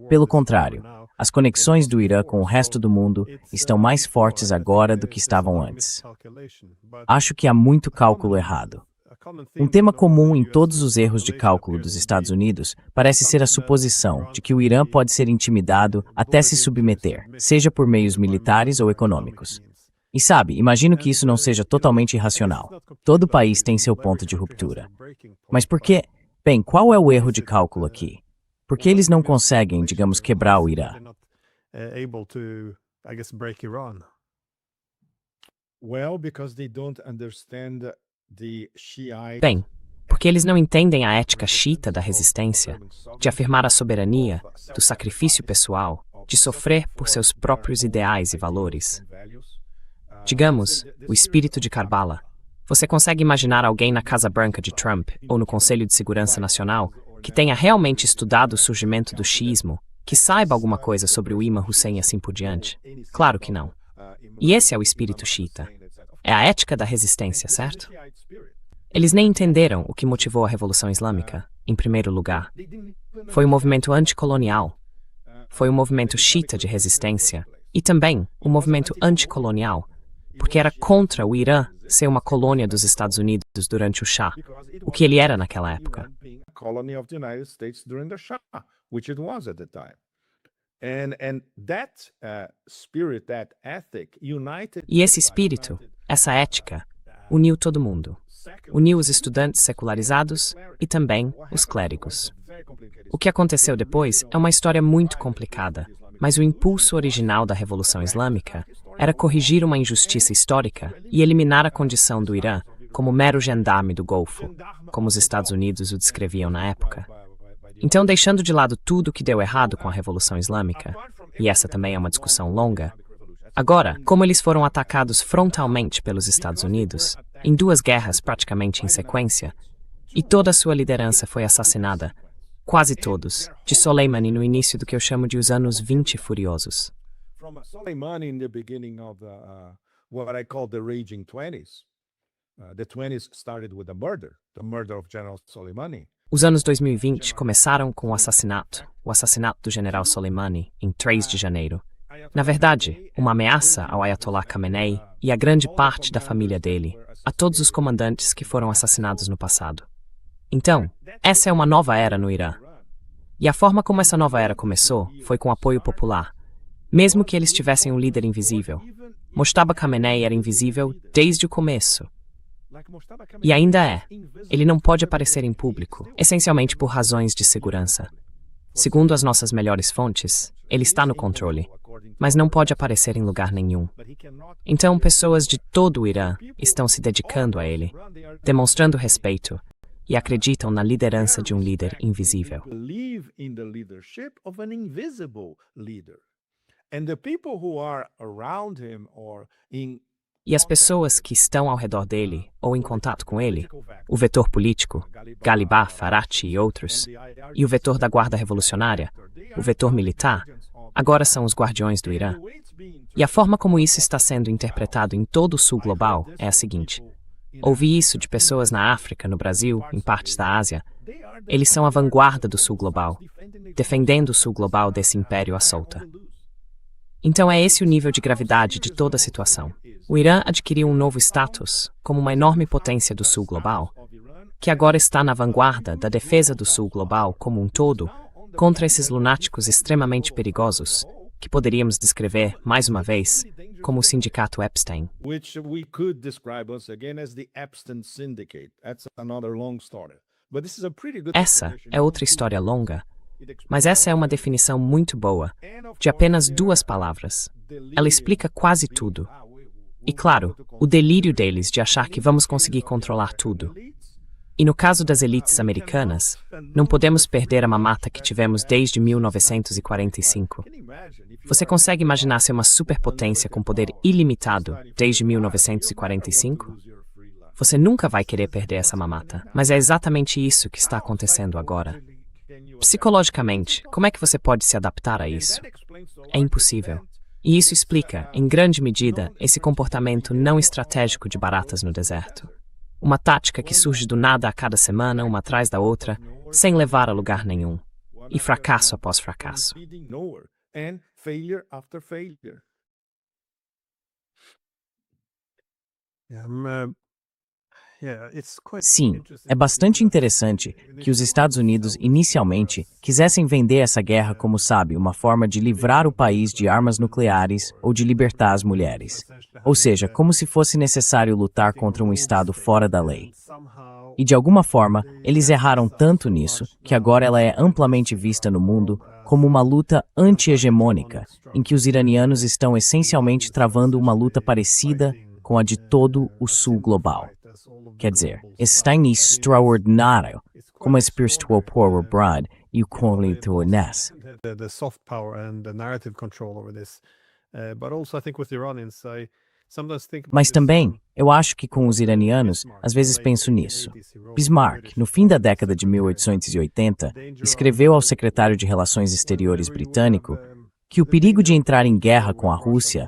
Pelo contrário, as conexões do Irã com o resto do mundo estão mais fortes agora do que estavam antes. Acho que há muito cálculo errado. Um tema comum em todos os erros de cálculo dos Estados Unidos parece ser a suposição de que o Irã pode ser intimidado até se submeter, seja por meios militares ou econômicos. E sabe, imagino que isso não seja totalmente irracional. Todo país tem seu ponto de ruptura. Mas por que? Bem, qual é o erro de cálculo aqui? Por que eles não conseguem, digamos, quebrar o Irã? Well, because they don't understand. Bem, porque eles não entendem a ética xiita da resistência, de afirmar a soberania, do sacrifício pessoal, de sofrer por seus próprios ideais e valores. Digamos, o espírito de Karbala. Você consegue imaginar alguém na Casa Branca de Trump ou no Conselho de Segurança Nacional que tenha realmente estudado o surgimento do xiismo, que saiba alguma coisa sobre o Imam Hussein e assim por diante? Claro que não. E esse é o espírito xiita. É a ética da resistência, certo? Eles nem entenderam o que motivou a Revolução Islâmica, em primeiro lugar. Foi o movimento anticolonial. Foi o movimento xiita de resistência e também o movimento anticolonial, porque era contra o Irã ser uma colônia dos Estados Unidos durante o Shah, o que ele era naquela época. E esse espírito, essa ética, uniu todo mundo. Uniu os estudantes secularizados e também os clérigos. O que aconteceu depois é uma história muito complicada, mas o impulso original da Revolução Islâmica era corrigir uma injustiça histórica e eliminar a condição do Irã como mero gendarme do Golfo, como os Estados Unidos o descreviam na época. Então, deixando de lado tudo que deu errado com a Revolução Islâmica, e essa também é uma discussão longa, agora, como eles foram atacados frontalmente pelos Estados Unidos, em 2 guerras praticamente em sequência, e toda a sua liderança foi assassinada, quase todos, de Soleimani no início do que eu chamo de os anos 20 furiosos. From Soleimani in the beginning of what I call the Raging 20s. The 20s started with the murder of General Soleimani. Os anos 2020 começaram com o assassinato do general Soleimani, em 3 de janeiro. Na verdade, uma ameaça ao Ayatollah Khamenei e a grande parte da família dele, a todos os comandantes que foram assassinados no passado. Então, essa é uma nova era no Irã. E a forma como essa nova era começou foi com apoio popular, mesmo que eles tivessem um líder invisível. Mojtaba Khamenei era invisível desde o começo. E ainda é. Ele não pode aparecer em público, essencialmente por razões de segurança. Segundo as nossas melhores fontes, ele está no controle, mas não pode aparecer em lugar nenhum. Então, pessoas de todo o Irã estão se dedicando a ele, demonstrando respeito e acreditam na liderança de um líder invisível. E as pessoas que estão ao redor dele ou em contato com ele, o vetor político, Galibaf, Arati e outros, e o vetor da Guarda Revolucionária, o vetor militar, agora são os guardiões do Irã. E a forma como isso está sendo interpretado em todo o sul global é a seguinte. Ouvi isso de pessoas na África, no Brasil, em partes da Ásia. Eles são a vanguarda do sul global, defendendo o sul global desse império à solta. Então é esse o nível de gravidade de toda a situação. O Irã adquiriu um novo status como uma enorme potência do sul global, que agora está na vanguarda da defesa do sul global como um todo contra esses lunáticos extremamente perigosos, que poderíamos descrever, mais uma vez, como o sindicato Epstein. Essa é outra história longa, mas essa é uma definição muito boa, de apenas 2 palavras. Ela explica quase tudo. E claro, o delírio deles de achar que vamos conseguir controlar tudo. E no caso das elites americanas, não podemos perder a mamata que tivemos desde 1945. Você consegue imaginar ser uma superpotência com poder ilimitado desde 1945? Você nunca vai querer perder essa mamata, mas é exatamente isso que está acontecendo agora. Psicologicamente, como é que você pode se adaptar a isso? É impossível. E isso explica, em grande medida, esse comportamento não estratégico de baratas no deserto. Uma tática que surge do nada a cada semana, uma atrás da outra, sem levar a lugar nenhum. E fracasso após fracasso. Sim, é bastante interessante que os Estados Unidos inicialmente quisessem vender essa guerra como, sabe, uma forma de livrar o país de armas nucleares ou de libertar as mulheres. Ou seja, como se fosse necessário lutar contra um Estado fora da lei. E de alguma forma, eles erraram tanto nisso que agora ela é amplamente vista no mundo como uma luta anti-hegemônica, em que os iranianos estão essencialmente travando uma luta parecida com a de todo o sul global. Quer dizer, está extraordinário como a spiritual power broad e o conflito nessa. The soft power and the narrative control over this. But also I think with Iranians, I sometimes think about Mas também, eu acho que com os iranianos, às vezes penso nisso. Bismarck, no fim da década de 1880, escreveu ao secretário de Relações Exteriores britânico que o perigo de entrar em guerra com a Rússia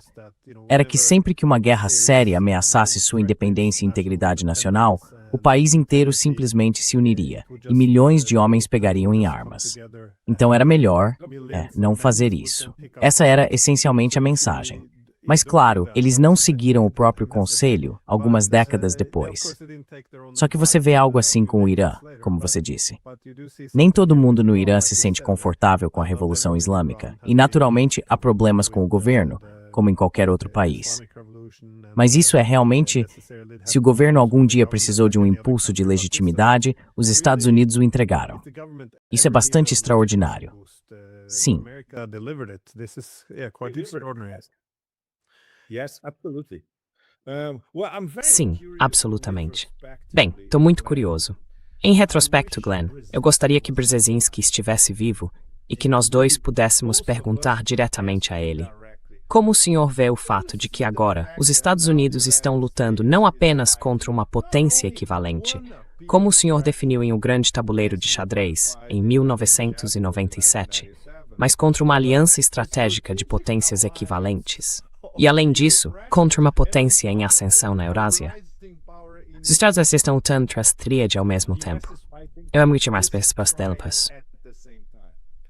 era que sempre que uma guerra séria ameaçasse sua independência e integridade nacional, o país inteiro simplesmente se uniria e milhões de homens pegariam em armas. Então era melhor, não fazer isso. Essa era essencialmente a mensagem. Mas claro, eles não seguiram o próprio conselho algumas décadas depois. Só que você vê algo assim com o Irã, como você disse. Nem todo mundo no Irã se sente confortável com a Revolução Islâmica, e naturalmente há problemas com o governo, como em qualquer outro país. Mas isso é realmente, se o governo algum dia precisou de um impulso de legitimidade, os Estados Unidos o entregaram. Isso é bastante extraordinário. Sim. Sim, absolutamente. Bem, estou muito curioso. Em retrospecto, Glenn, eu gostaria que Brzezinski estivesse vivo e que nós dois pudéssemos perguntar diretamente a ele. Como o senhor vê o fato de que agora os Estados Unidos estão lutando não apenas contra uma potência equivalente, como o senhor definiu em O Grande Tabuleiro de Xadrez, em 1997, mas contra uma aliança estratégica de potências equivalentes? E, além disso, contra uma potência em ascensão na Eurásia? Os Estados Unidos estão lutando contra essa tríade ao mesmo tempo. Eu amo muito mais resposta dela, pois.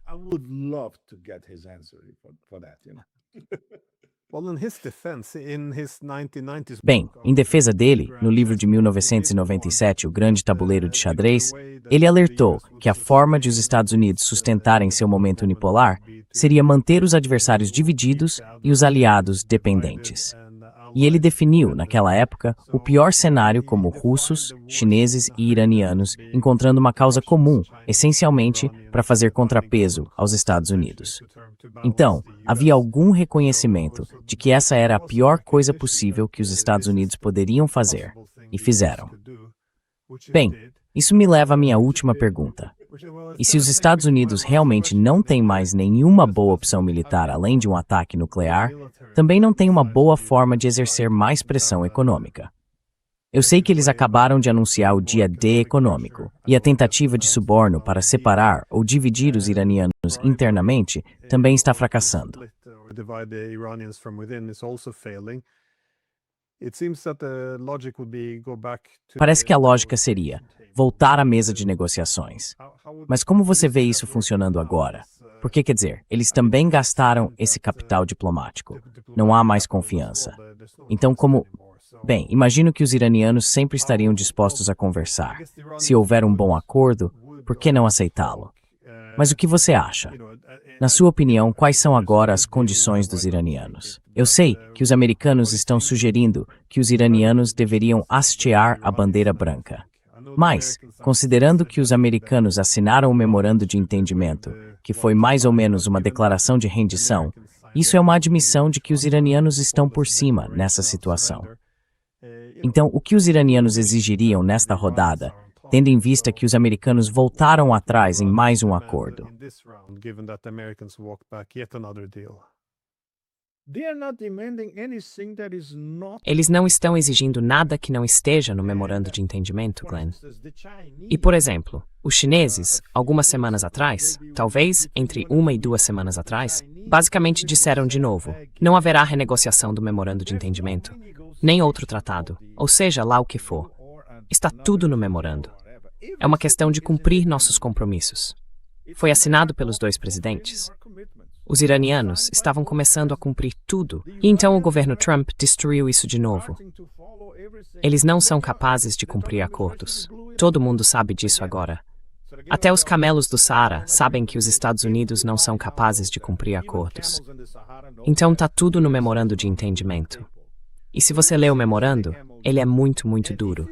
I would love to get his answer for that, you know. Well, in his defense, in his 1990s Bem, em defesa dele, no livro de 1997, O Grande Tabuleiro de Xadrez, ele alertou que a forma de os Estados Unidos sustentarem seu momento unipolar seria manter os adversários divididos e os aliados dependentes. E ele definiu, naquela época, o pior cenário como russos, chineses e iranianos encontrando uma causa comum, essencialmente para fazer contrapeso aos Estados Unidos. Então, havia algum reconhecimento de que essa era a pior coisa possível que os Estados Unidos poderiam fazer, e fizeram. Bem, isso me leva à minha última pergunta. E se os Estados Unidos realmente não têm mais nenhuma boa opção militar além de um ataque nuclear, também não têm uma boa forma de exercer mais pressão econômica. Eu sei que eles acabaram de anunciar o dia D econômico, e a tentativa de suborno para separar ou dividir os iranianos internamente também está fracassando. Parece que a lógica seria voltar à mesa de negociações. Mas como você vê isso funcionando agora? Porque, quer dizer, eles também gastaram esse capital diplomático. Não há mais confiança. Então, como... Bem, imagino que os iranianos sempre estariam dispostos a conversar. Se houver um bom acordo, por que não aceitá-lo? Mas o que você acha? Na sua opinião, quais são agora as condições dos iranianos? Eu sei que os americanos estão sugerindo que os iranianos deveriam hastear a bandeira branca. Mas, considerando que os americanos assinaram o memorando de entendimento, que foi mais ou menos uma declaração de rendição, isso é uma admissão de que os iranianos estão por cima nessa situação. Então, o que os iranianos exigiriam nesta rodada, tendo em vista que os americanos voltaram atrás em mais um acordo? Eles não estão exigindo nada que não esteja no memorando de entendimento, Glenn. E, por exemplo, os chineses, algumas semanas atrás, talvez entre 1 e 2 semanas atrás, basicamente disseram de novo: não haverá renegociação do memorando de entendimento, nem outro tratado, ou seja, lá o que for. Está tudo no memorando. É uma questão de cumprir nossos compromissos. Foi assinado pelos dois presidentes. Os iranianos estavam começando a cumprir tudo, e então o governo Trump destruiu isso de novo. Eles não são capazes de cumprir acordos. Todo mundo sabe disso agora. Até os camelos do Saara sabem que os Estados Unidos não são capazes de cumprir acordos. Então está tudo no memorando de entendimento. E se você lê o memorando, ele é muito, muito duro.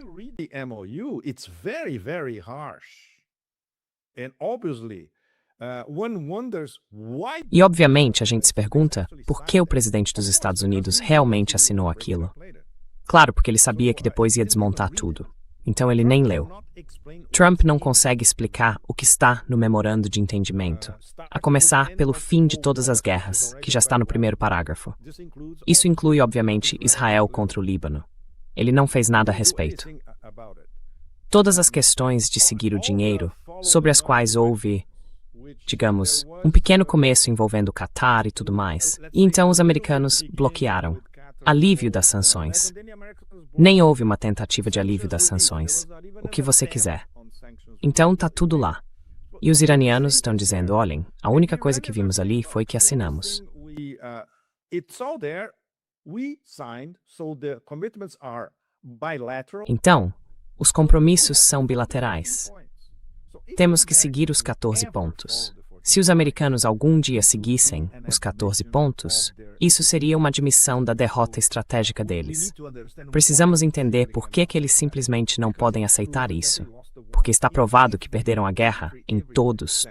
E obviamente a gente se pergunta por que o presidente dos Estados Unidos realmente assinou aquilo. Claro, porque ele sabia que depois ia desmontar tudo. Então ele nem leu. Trump não consegue explicar o que está no memorando de entendimento, a começar pelo fim de todas as guerras, que já está no primeiro parágrafo. Isso inclui, obviamente, Israel contra o Líbano. Ele não fez nada a respeito. Todas as questões de seguir o dinheiro, sobre as quais houve, digamos, um pequeno começo envolvendo o Catar e tudo mais. E então os americanos bloquearam. Alívio das sanções. Nem houve uma tentativa de alívio das sanções. O que você quiser. Então tá tudo lá. E os iranianos estão dizendo, olhem, a única coisa que vimos ali foi que assinamos. Então, os compromissos são bilaterais. Temos que seguir os 14 pontos. Se os americanos algum dia seguissem os 14 pontos, isso seria uma admissão da derrota estratégica deles. Precisamos entender por que eles simplesmente não podem aceitar isso. Porque está provado que perderam a guerra em todos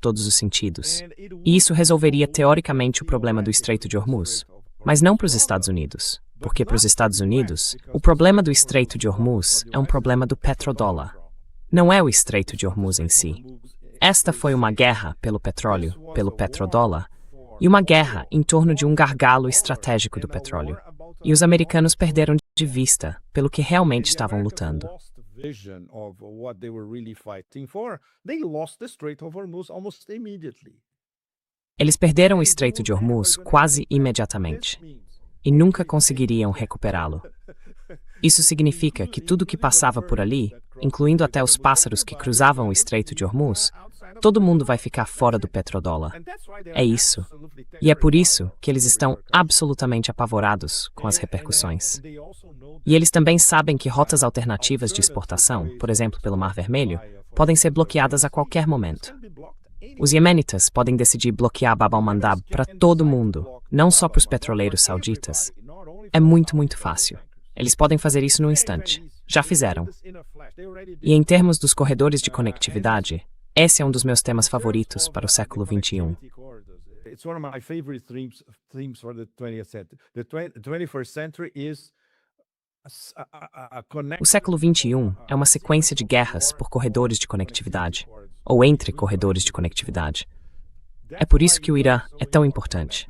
os sentidos. E isso resolveria teoricamente o problema do Estreito de Hormuz. Mas não para os Estados Unidos. Porque para os Estados Unidos, o problema do Estreito de Hormuz é um problema do petrodólar. Não é o Estreito de Hormuz em si. Esta foi uma guerra pelo petróleo, pelo petrodólar, e uma guerra em torno de um gargalo estratégico do petróleo. E os americanos perderam de vista pelo que realmente estavam lutando. Eles perderam o Estreito de Hormuz quase imediatamente e nunca conseguiriam recuperá-lo. Isso significa que tudo que passava por ali, incluindo até os pássaros que cruzavam o Estreito de Hormuz, todo mundo vai ficar fora do petrodólar. É isso. E é por isso que eles estão absolutamente apavorados com as repercussões. E eles também sabem que rotas alternativas de exportação, por exemplo pelo Mar Vermelho, podem ser bloqueadas a qualquer momento. Os iemenitas podem decidir bloquear Bab al-Mandab para todo mundo, não só para os petroleiros sauditas. É muito, muito fácil. Eles podem fazer isso num instante. Já fizeram. E em termos dos corredores de conectividade, esse é um dos meus temas favoritos para o século XXI. It's one of my favorite themes for the 20th century. The 21st century is O século XXI é uma sequência de guerras por corredores de conectividade, ou entre corredores de conectividade. É por isso que o Irã é tão importante,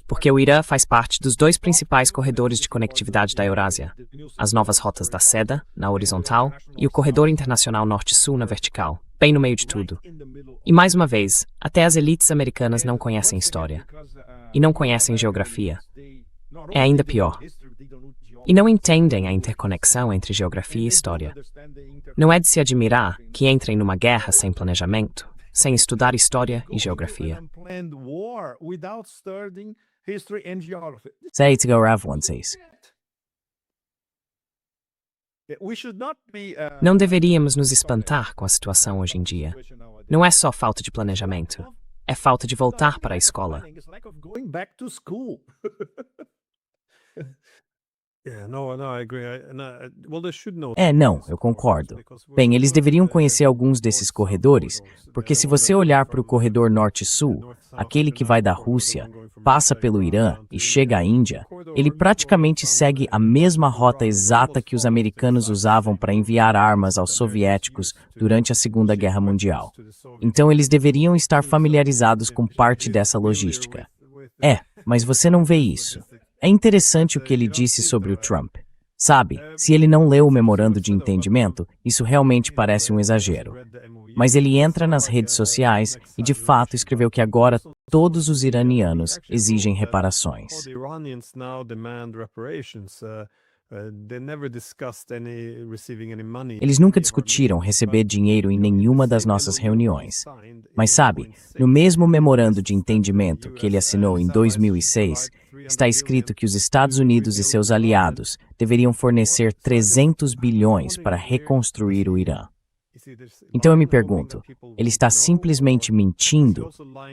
porque o Irã faz parte dos dois principais corredores de conectividade da Eurásia, as novas rotas da Seda, na horizontal, e o corredor internacional norte-sul na vertical, bem no meio de tudo. E mais uma vez, até as elites americanas não conhecem história, e não conhecem geografia. É ainda pior. E não entendem a interconexão entre geografia e história. Não é de se admirar que entrem numa guerra sem planejamento, sem estudar história e geografia. Say to go Rav1 Não deveríamos nos espantar com a situação hoje em dia. Não é só falta de planejamento, é falta de voltar para a escola. Não, eu concordo. Bem, eles deveriam conhecer alguns desses corredores, porque se você olhar para o corredor norte-sul, aquele que vai da Rússia, passa pelo Irã e chega à Índia, ele praticamente segue a mesma rota exata que os americanos usavam para enviar armas aos soviéticos durante a Segunda Guerra Mundial. Então eles deveriam estar familiarizados com parte dessa logística. Mas você não vê isso. É interessante o que ele disse sobre o Trump. Sabe, se ele não leu o memorando de entendimento, isso realmente parece um exagero. Mas ele entra nas redes sociais e, de fato, escreveu que agora todos os iranianos exigem reparações. Eles nunca discutiram receber dinheiro em nenhuma das nossas reuniões. Mas sabe, no mesmo memorando de entendimento que ele assinou em 2006, está escrito que os Estados Unidos e seus aliados deveriam fornecer 300 bilhões para reconstruir o Irã. Então eu me pergunto, ele está simplesmente mentindo,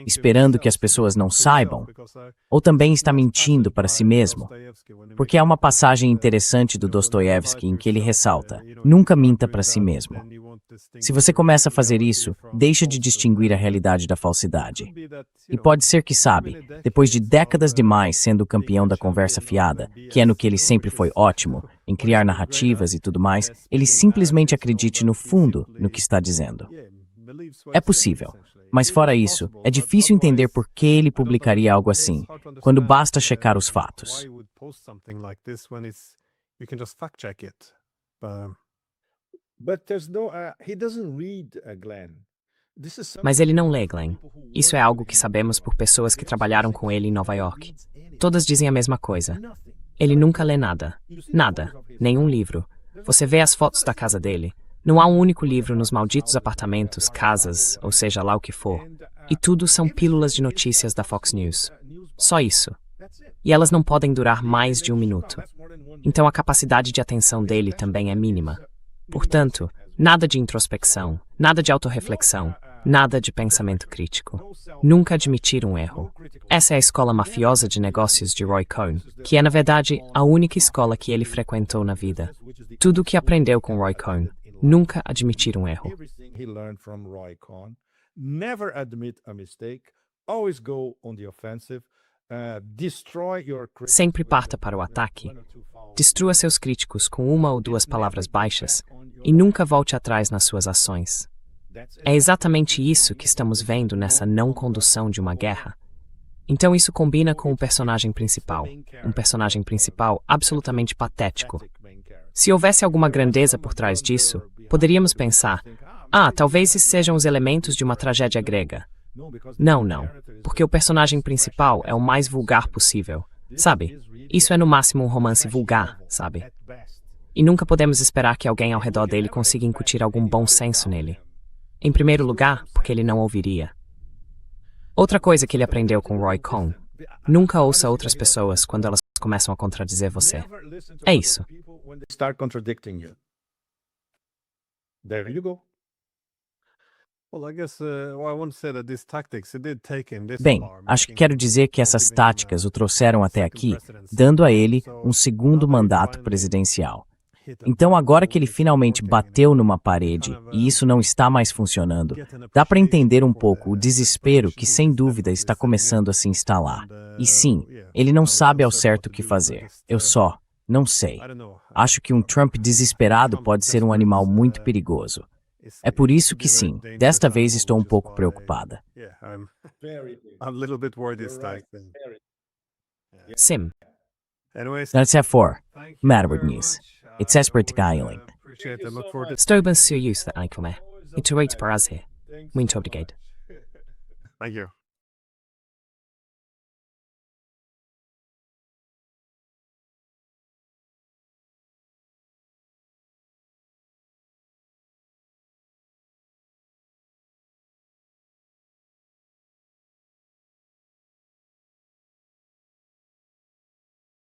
esperando que as pessoas não saibam? Ou também está mentindo para si mesmo? Porque há uma passagem interessante do Dostoiévski em que ele ressalta, nunca minta para si mesmo. Se você começa a fazer isso, deixa de distinguir a realidade da falsidade. E pode ser que, sabe, depois de décadas demais sendo o campeão da conversa fiada, que é no que ele sempre foi ótimo, em criar narrativas e tudo mais, ele simplesmente acredite no fundo no que está dizendo. É possível, mas fora isso, é difícil entender por que ele publicaria algo assim, quando basta checar os fatos. Mas ele não lê, Glenn. Isso é algo que sabemos por pessoas que trabalharam com ele em Nova York. Todas dizem a mesma coisa. Ele nunca lê nada. Nada. Nenhum livro. Você vê as fotos da casa dele. Não há um único livro nos malditos apartamentos, casas, ou seja lá o que for. E tudo são pílulas de notícias da Fox News. Só isso. E elas não podem durar mais de 1 minuto. Então a capacidade de atenção dele também é mínima. Portanto, nada de introspecção, nada de autorreflexão, nada de pensamento crítico. Nunca admitir um erro. Essa é a escola mafiosa de negócios de Roy Cohn, que é, na verdade, a única escola que ele frequentou na vida. Tudo o que aprendeu com Roy Cohn. Nunca admitir um erro. Sempre parta para o ataque. Destrua seus críticos com 1 ou 2 palavras baixas e nunca volte atrás nas suas ações. É exatamente isso que estamos vendo nessa não condução de uma guerra. Então isso combina com o personagem principal, um personagem principal absolutamente patético. Se houvesse alguma grandeza por trás disso, poderíamos pensar, talvez esses sejam os elementos de uma tragédia grega. Não, porque o personagem principal é o mais vulgar possível, sabe? Isso é no máximo um romance vulgar, sabe? E nunca podemos esperar que alguém ao redor dele consiga incutir algum bom senso nele. Em primeiro lugar, porque ele não ouviria. Outra coisa que ele aprendeu com Roy Cohn: nunca ouça outras pessoas quando elas começam a contradizer você. É isso. Start contradicting you. There you go. Well, I guess I want to say that these tactics it did take him this Bem, far, acho que making quero dizer que essas táticas o trouxeram até aqui, dando a ele um segundo mandato presidencial. Então, agora que ele finalmente bateu numa parede e isso não está mais funcionando, dá para entender um pouco o desespero que, sem dúvida, está começando a se instalar. E sim, ele não sabe ao certo o que fazer. Eu só não sei. Acho que um Trump desesperado pode ser um animal muito perigoso. É por isso que sim, desta vez estou um pouco preocupada. I'm a little bit worried this time. Sim. Anyways, That's it for thank you Matterwood very News. much. It's desperate I always, Gailing. appreciate it. Look forward to Estou bem curioso da Aikome. Iterate prazer. Muito obrigado. Thank you.